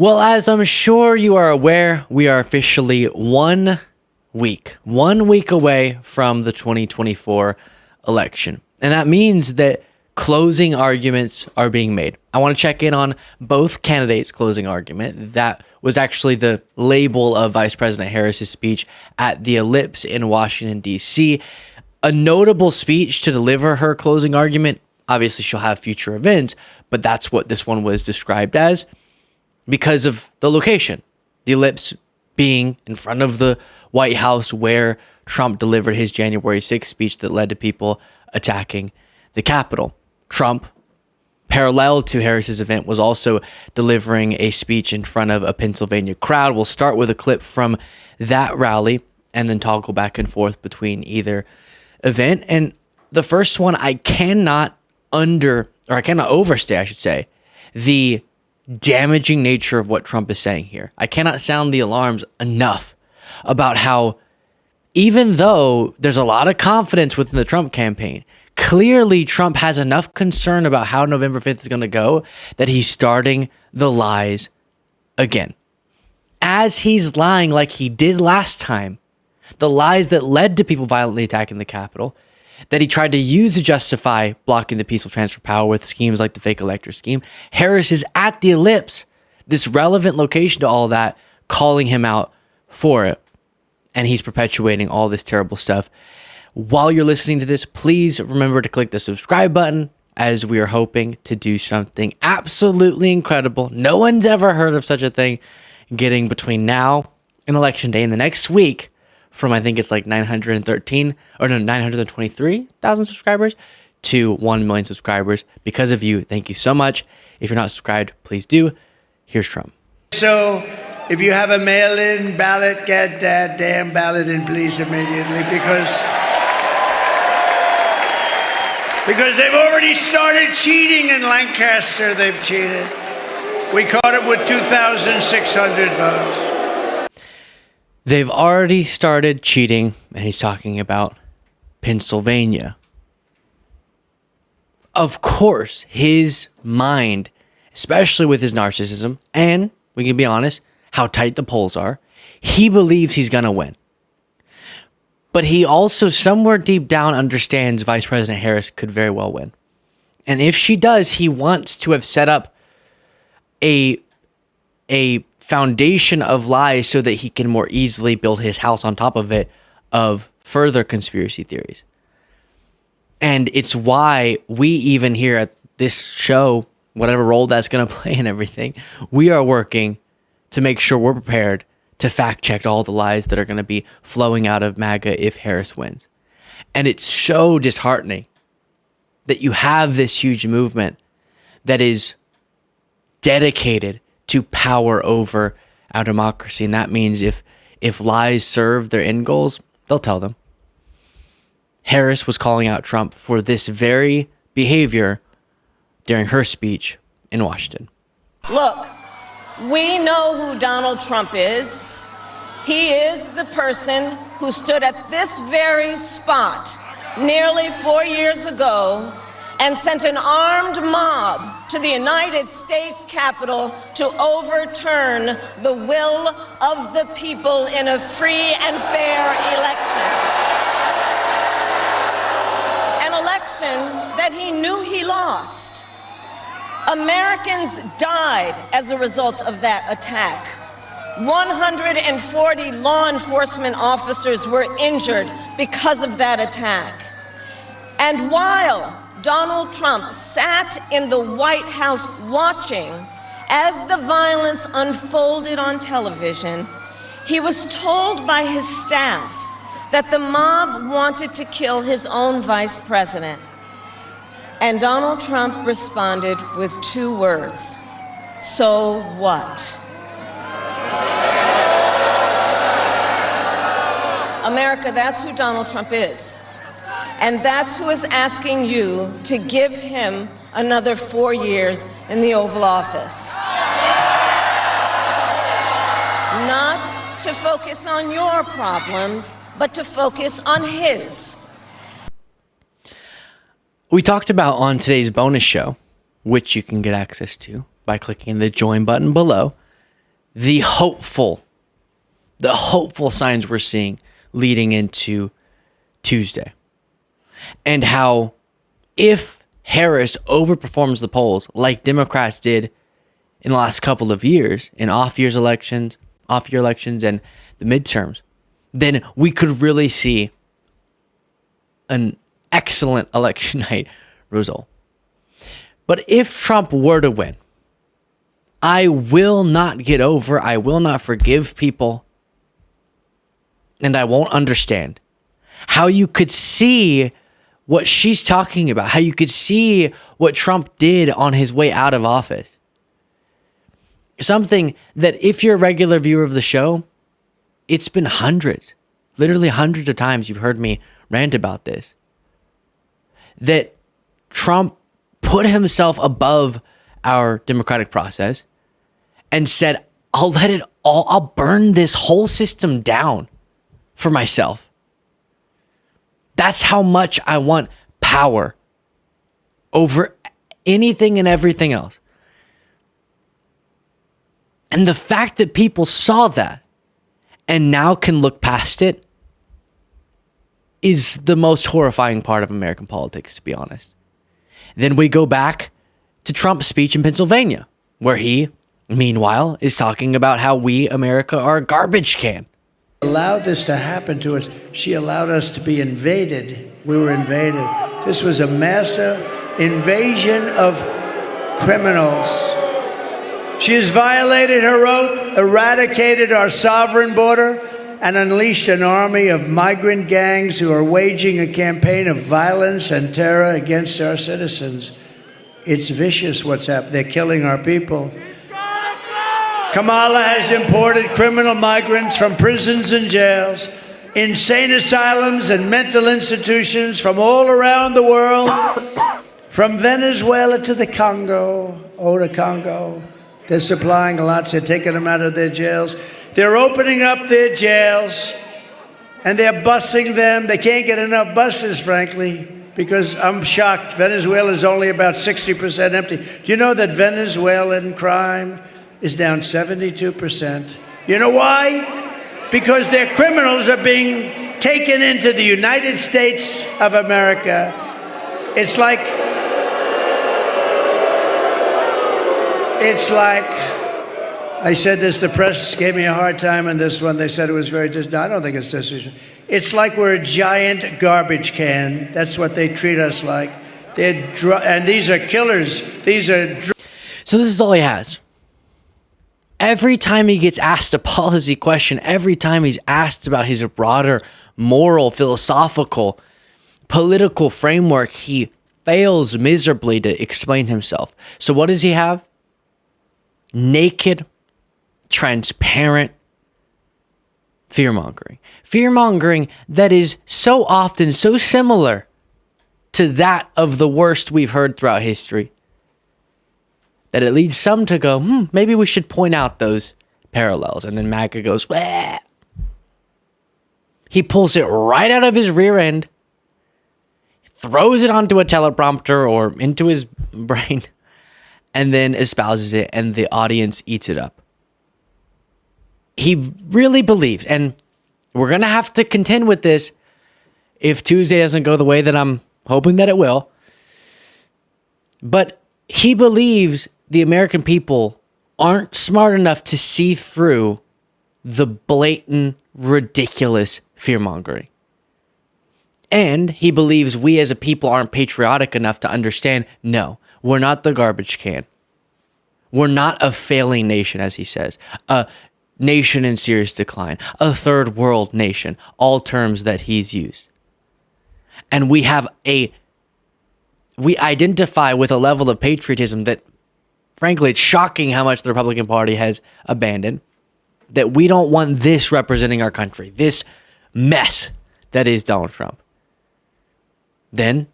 Well, as I'm sure you are aware, we are officially 1 week away from the 2024 election. And that means that closing arguments are being made. I want to check in on both candidates' closing argument. That was actually the label of Vice President Harris's speech at the Ellipse in Washington, D.C. A notable speech to deliver her closing argument. Obviously, she'll have future events, but that's what this one was described as because of the location. The Ellipse being in front of the White House where Trump delivered his January 6th speech that led to people attacking the Capitol. Trump, parallel to Harris's event, was also delivering a speech in front of a Pennsylvania crowd. We'll start with a clip from that rally and then toggle back and forth between either event. And the first one, I cannot overstate, I should say, the damaging nature of what Trump is saying here. I cannot sound the alarms enough about how, even though there's a lot of confidence within the Trump campaign, clearly Trump has enough concern about how November 5th is going to go that he's starting the lies again. As he's lying like he did last time, the lies that led to people violently attacking the Capitol, that he tried to use to justify blocking the peaceful transfer of power with schemes like the fake elector scheme. Harris is at the Ellipse, this relevant location to all that, calling him out for it. And he's perpetuating all this terrible stuff. While you're listening to this, please remember to click the subscribe button, as we are hoping to do something absolutely incredible. No one's ever heard of such a thing, getting between now and Election Day in the next week from, I think it's like 923,000 subscribers to 1 million subscribers. Because of you, thank you so much. If you're not subscribed, please do. Here's Trump. So if you have a mail-in ballot, get that damn ballot in, please, immediately, because they've already started cheating in Lancaster. They've cheated. We caught it with 2,600 votes. They've already started cheating, and he's talking about Pennsylvania. Of course, his mind, especially with his narcissism, and we can be honest, how tight the polls are, he believes he's going to win. But he also somewhere deep down understands Vice President Harris could very well win. And if she does, he wants to have set up a foundation of lies so that he can more easily build his house on top of it of further conspiracy theories. And it's why we even here at this show, whatever role that's going to play in everything, we are working to make sure we're prepared to fact check all the lies that are going to be flowing out of MAGA if Harris wins. And it's so disheartening that you have this huge movement that is dedicated to power over our democracy. And that means if lies serve their end goals, they'll tell them. Harris was calling out Trump for this very behavior during her speech in Washington. Look, we know who Donald Trump is. He is the person who stood at this very spot nearly 4 years ago and sent an armed mob to the United States Capitol to overturn the will of the people in a free and fair election. An election that he knew he lost. Americans died as a result of that attack. 140 law enforcement officers were injured because of that attack. And while Donald Trump sat in the White House watching as the violence unfolded on television, he was told by his staff that the mob wanted to kill his own vice president. And Donald Trump responded with 2 words: so what? America, that's who Donald Trump is. And that's who is asking you to give him another 4 years in the Oval Office. Not to focus on your problems, but to focus on his. We talked about on today's bonus show, which you can get access to by clicking the join button below, the hopeful signs we're seeing leading into Tuesday. And how if Harris overperforms the polls like Democrats did in the last couple of years, in off-year elections and the midterms, then we could really see an excellent election night result. But if Trump were to win, I will not get over, I will not forgive people, and I won't understand how you could see what she's talking about, how you could see what Trump did on his way out of office. Something that if you're a regular viewer of the show, it's been literally hundreds of times you've heard me rant about this. That Trump put himself above our democratic process and said, I'll burn this whole system down for myself. That's how much I want power over anything and everything else. And the fact that people saw that and now can look past it is the most horrifying part of American politics, to be honest. Then we go back to Trump's speech in Pennsylvania, where he, meanwhile, is talking about how we, America, are a garbage can. Allowed this to happen to us. She allowed us to be invaded. We were invaded. This was a massive invasion of criminals. She has violated her oath, eradicated our sovereign border, and unleashed an army of migrant gangs who are waging a campaign of violence and terror against our citizens. It's vicious what's happened. They're killing our people. Kamala has imported criminal migrants from prisons and jails, insane asylums and mental institutions from all around the world, from Venezuela to the Congo. The Congo. They're supplying lots. They're taking them out of their jails. They're opening up their jails, and they're busing them. They can't get enough buses, frankly, because I'm shocked. Venezuela is only about 60% empty. Do you know that Venezuelan crime is down 72%? You know why? Because their criminals are being taken into the United States of America. It's like I said this, the press gave me a hard time on this one. They said it was very no, I don't think it's disrespectful. It's like we're a giant garbage can. That's what they treat us like. And these are killers. So this is all he has. Every time he gets asked a policy question, every time he's asked about his broader moral, philosophical, political framework, he fails miserably to explain himself. So what does he have? Naked, transparent fear-mongering. Fear-mongering that is so often so similar to that of the worst we've heard throughout history that it leads some to go, maybe we should point out those parallels. And then MAGA goes, wah. He pulls it right out of his rear end, throws it onto a teleprompter or into his brain, and then espouses it, and the audience eats it up. He really believes, and we're going to have to contend with this if Tuesday doesn't go the way that I'm hoping that it will. But he believes the American people aren't smart enough to see through the blatant, ridiculous fear-mongering. And he believes we as a people aren't patriotic enough to understand, no, we're not the garbage can. We're not a failing nation, as he says. A nation in serious decline. A third world nation. All terms that he's used. And we identify with a level of patriotism that, frankly, it's shocking how much the Republican Party has abandoned. That we don't want this representing our country. This mess that is Donald Trump. Then,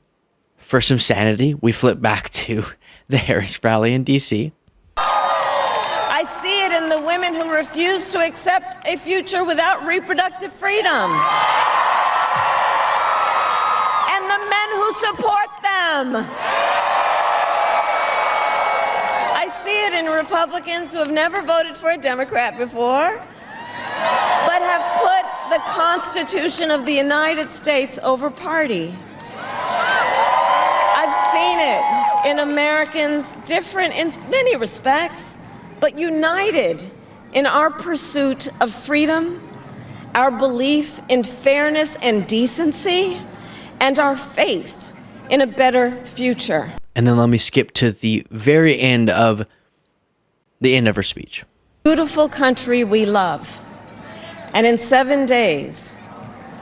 for some sanity, we flip back to the Harris rally in D.C. I see it in the women who refuse to accept a future without reproductive freedom. And the men who support them. I see it in Republicans who have never voted for a Democrat before, but have put the Constitution of the United States over party. I've seen it in Americans different in many respects, but united in our pursuit of freedom, our belief in fairness and decency, and our faith in a better future. And then let me skip to the very end of her speech. Beautiful country we love. And in 7 days,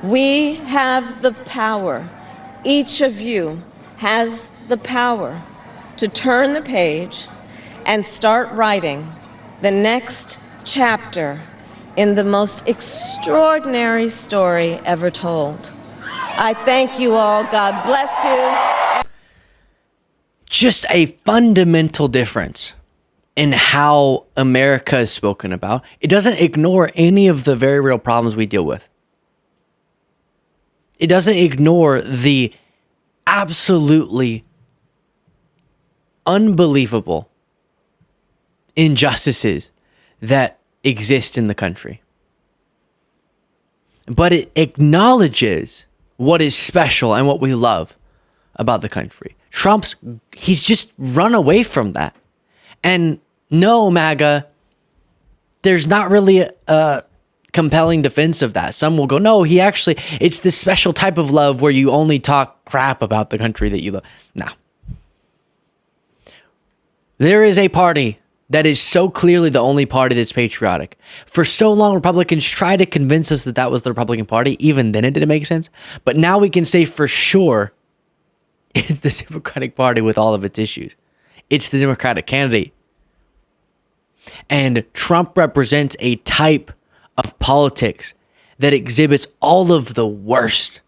we have the power, each of you has the power to turn the page and start writing the next chapter in the most extraordinary story ever told. I thank you all. God bless you. Just a fundamental difference in how America is spoken about. It doesn't ignore any of the very real problems we deal with. It doesn't ignore the absolutely unbelievable injustices that exist in the country. But it acknowledges what is special and what we love about the country. He's just run away from that. And no, MAGA, there's not really a compelling defense of that. Some will go, no, it's this special type of love where you only talk crap about the country that you love. No. There is a party that is so clearly the only party that's patriotic. For so long, Republicans tried to convince us that was the Republican Party. Even then, it didn't make sense. But now we can say for sure it's the Democratic Party with all of its issues. It's the Democratic candidate. And Trump represents a type of politics that exhibits all of the worst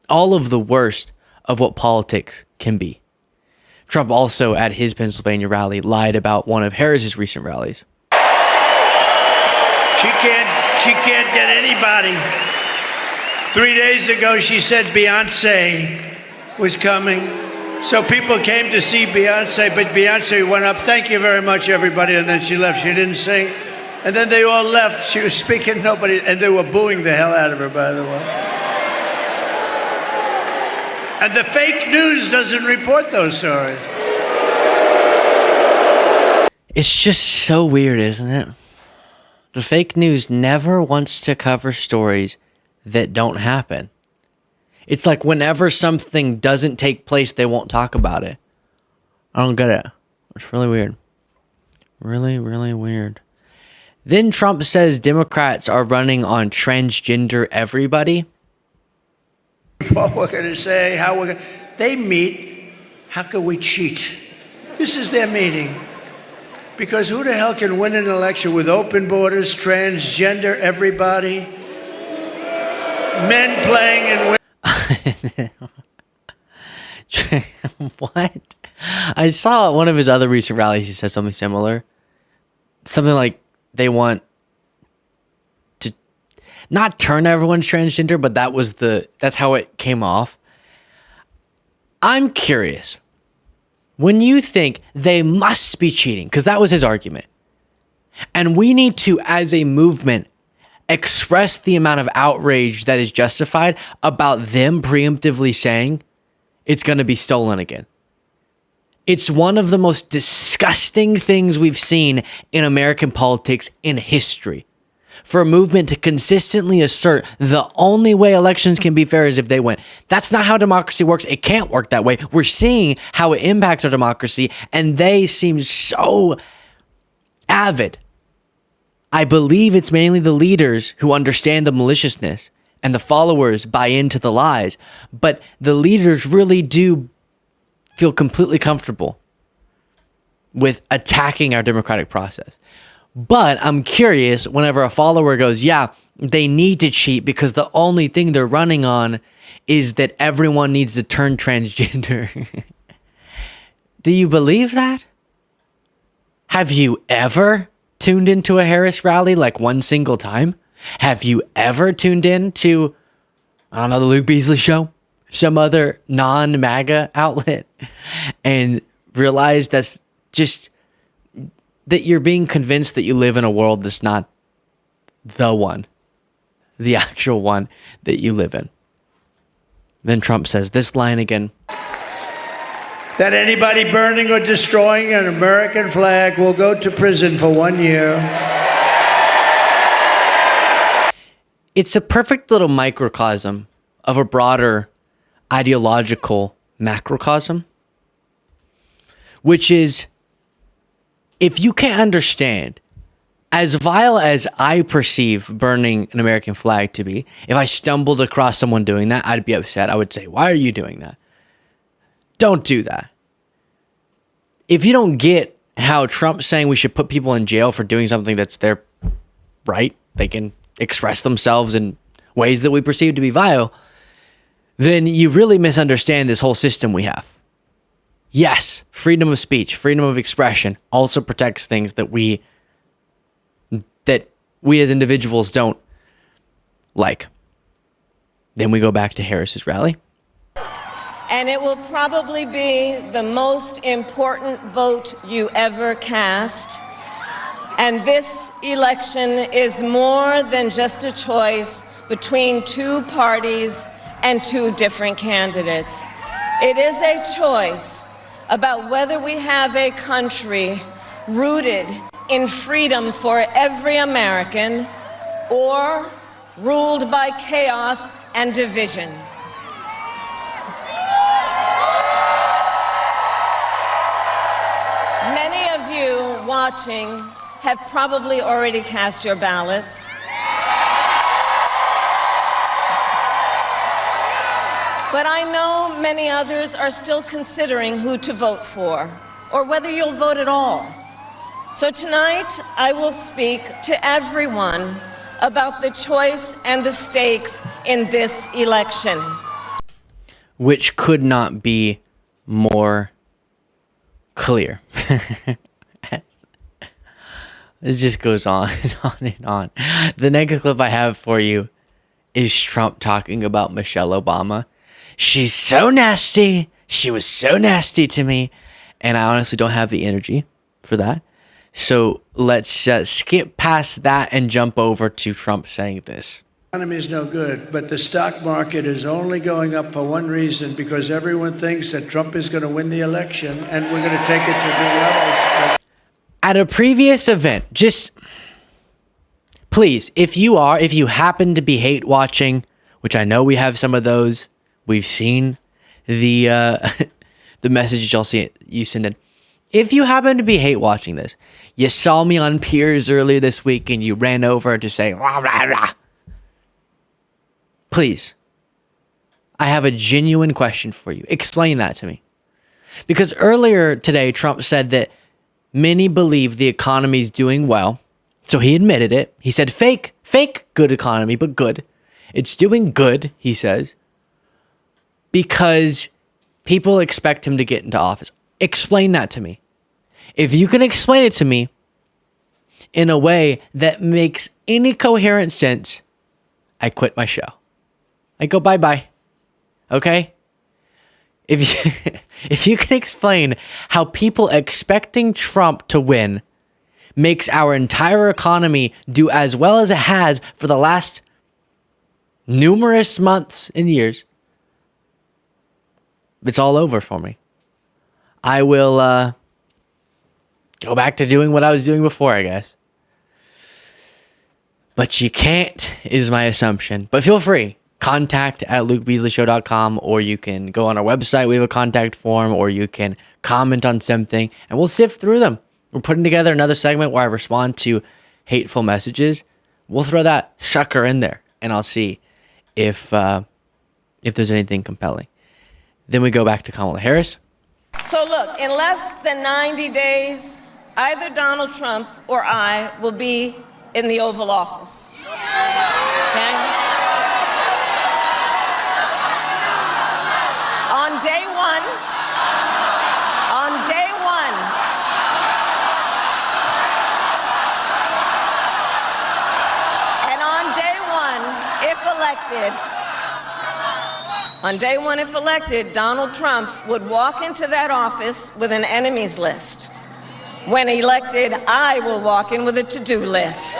of what politics can be. Trump also, at his Pennsylvania rally, lied about one of Harris's recent rallies. She can't get anybody. 3 days ago, she said Beyonce was coming. So people came to see Beyonce, but Beyonce went up, thank you very much, everybody, and then she left. She didn't sing. And then they all left. She was speaking, nobody, and they were booing the hell out of her, by the way. And the fake news doesn't report those stories. It's just so weird, isn't it? The fake news never wants to cover stories that don't happen. It's like whenever something doesn't take place, they won't talk about it. I don't get it. It's really weird. Really, really weird. Then Trump says Democrats are running on transgender everybody. What we're going to say, they meet, how can we cheat? This is their meeting. Because who the hell can win an election with open borders, transgender everybody, men playing and women? What? I saw one of his other recent rallies. He said something similar. Something like they want to not turn everyone transgender, but that's how it came off. I'm curious. When you think they must be cheating, because that was his argument, and we need to, as a movement, express the amount of outrage that is justified about them preemptively saying it's going to be stolen again. It's one of the most disgusting things we've seen in American politics in history. For a movement to consistently assert the only way elections can be fair is if they win. That's not how democracy works. It can't work that way. We're seeing how it impacts our democracy, and they seem so avid. I believe it's mainly the leaders who understand the maliciousness and the followers buy into the lies, but the leaders really do feel completely comfortable with attacking our democratic process. But I'm curious, whenever a follower goes, yeah, they need to cheat because the only thing they're running on is that everyone needs to turn transgender. Do you believe that? Have you ever tuned into a Harris rally like one single time? Have you ever tuned in to, I don't know, the Luke Beasley show? Some other non-MAGA outlet? And realized that's just that you're being convinced that you live in a world that's not the one, the actual one that you live in. Then Trump says this line again. That anybody burning or destroying an American flag will go to prison for 1 year. It's a perfect little microcosm of a broader ideological macrocosm, which is, if you can't understand, as vile as I perceive burning an American flag to be, if I stumbled across someone doing that, I'd be upset. I would say, why are you doing that? Don't do that. If you don't get how Trump's saying we should put people in jail for doing something that's their right, they can express themselves in ways that we perceive to be vile, then you really misunderstand this whole system we have. Yes, freedom of speech, freedom of expression also protects things that we as individuals don't like. Then we go back to Harris's rally. And it will probably be the most important vote you ever cast. And this election is more than just a choice between two parties and two different candidates. It is a choice about whether we have a country rooted in freedom for every American or ruled by chaos and division. Many of you watching have probably already cast your ballots. But I know many others are still considering who to vote for, or whether you'll vote at all. So tonight, I will speak to everyone about the choice and the stakes in this election. Which could not be more clear. It just goes on and on and on. The next clip I have for you is Trump talking about Michelle Obama. She's so nasty. She was so nasty to me. And I honestly don't have the energy for that. So let's skip past that and jump over to Trump saying this. The economy is no good, but the stock market is only going up for one reason, because everyone thinks that Trump is going to win the election and we're going to take it to new levels. At a previous event, just please, if you happen to be hate watching, which I know we have some of those, we've seen the the messages you send in. If you happen to be hate watching this, you saw me on Piers earlier this week and you ran over to say, rah, rah, rah. Please, I have a genuine question for you. Explain that to me. Because earlier today, Trump said that many believe the economy is doing well. So he admitted it. He said fake good economy, but good. It's doing good, he says, because people expect him to get into office. Explain that to me. If you can explain it to me in a way that makes any coherent sense, I quit my show. I go bye-bye. Okay? If you can explain how people expecting Trump to win makes our entire economy do as well as it has for the last numerous months and years, it's all over for me. I will go back to doing what I was doing before, I guess. But you can't, is my assumption. But feel free. contact@lukebeasleyshow.com, or you can go on our website. We have a contact form, or you can comment on something, and we'll sift through them. We're putting together another segment where I respond to hateful messages. We'll throw that sucker in there, and I'll see if there's anything compelling. Then we go back to Kamala Harris. So look, in less than 90 days, either Donald Trump or I will be in the Oval Office. Okay? On day one, and on day one, if elected, Donald Trump would walk into that office with an enemies list. When elected, I will walk in with a to-do list.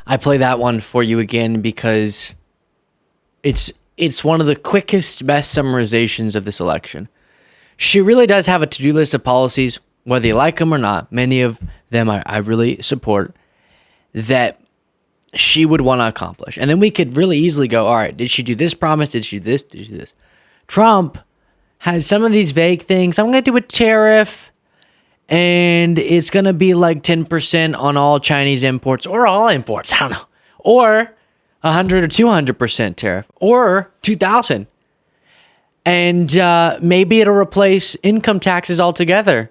I play that one for you again because it's one of the quickest, best summarizations of this election. She really does have a to-do list of policies, whether you like them or not. Many of them I really support, that she would want to accomplish. And then we could really easily go, all right, did she do this promise? Did she do this? Did she do this? Trump has some of these vague things. I'm going to do a tariff, and it's going to be like 10% on all Chinese imports, or all imports. I don't know. Or 100 or 200% tariff, or 2,000. And maybe it'll replace income taxes altogether.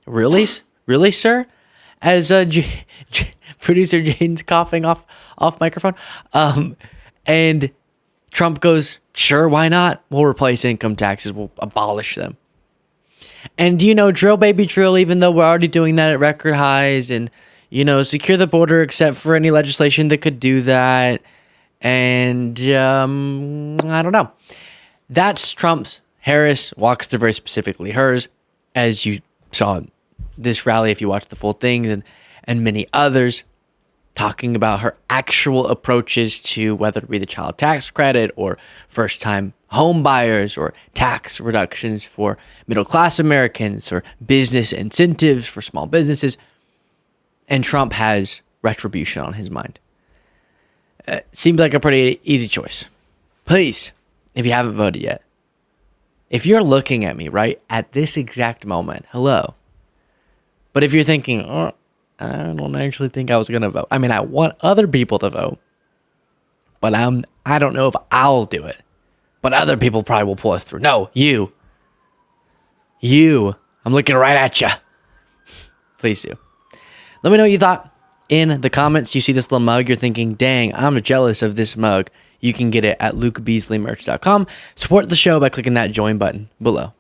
Really? Really, sir? As producer Jane's coughing off microphone. And Trump goes, sure, why not? We'll replace income taxes. We'll abolish them. And, drill, baby, drill, even though we're already doing that at record highs, and, secure the border except for any legislation that could do that. And I don't know. That's Trump's. Harris walks through very specifically hers, as you saw this rally, if you watched the full thing, and many others, talking about her actual approaches to whether it be the child tax credit or first-time home buyers or tax reductions for middle-class Americans or business incentives for small businesses. And Trump has retribution on his mind. Seems like a pretty easy choice. Please, if you haven't voted yet, if you're looking at me right at this exact moment, hello. But if you're thinking, I don't actually think I was going to vote. I mean, I want other people to vote, but I don't know if I'll do it. But other people probably will pull us through. No, you. I'm looking right at you. Please do. Let me know what you thought in the comments. You see this little mug, you're thinking, dang, I'm jealous of this mug. You can get it at lukebeasleymerch.com. Support the show by clicking that join button below.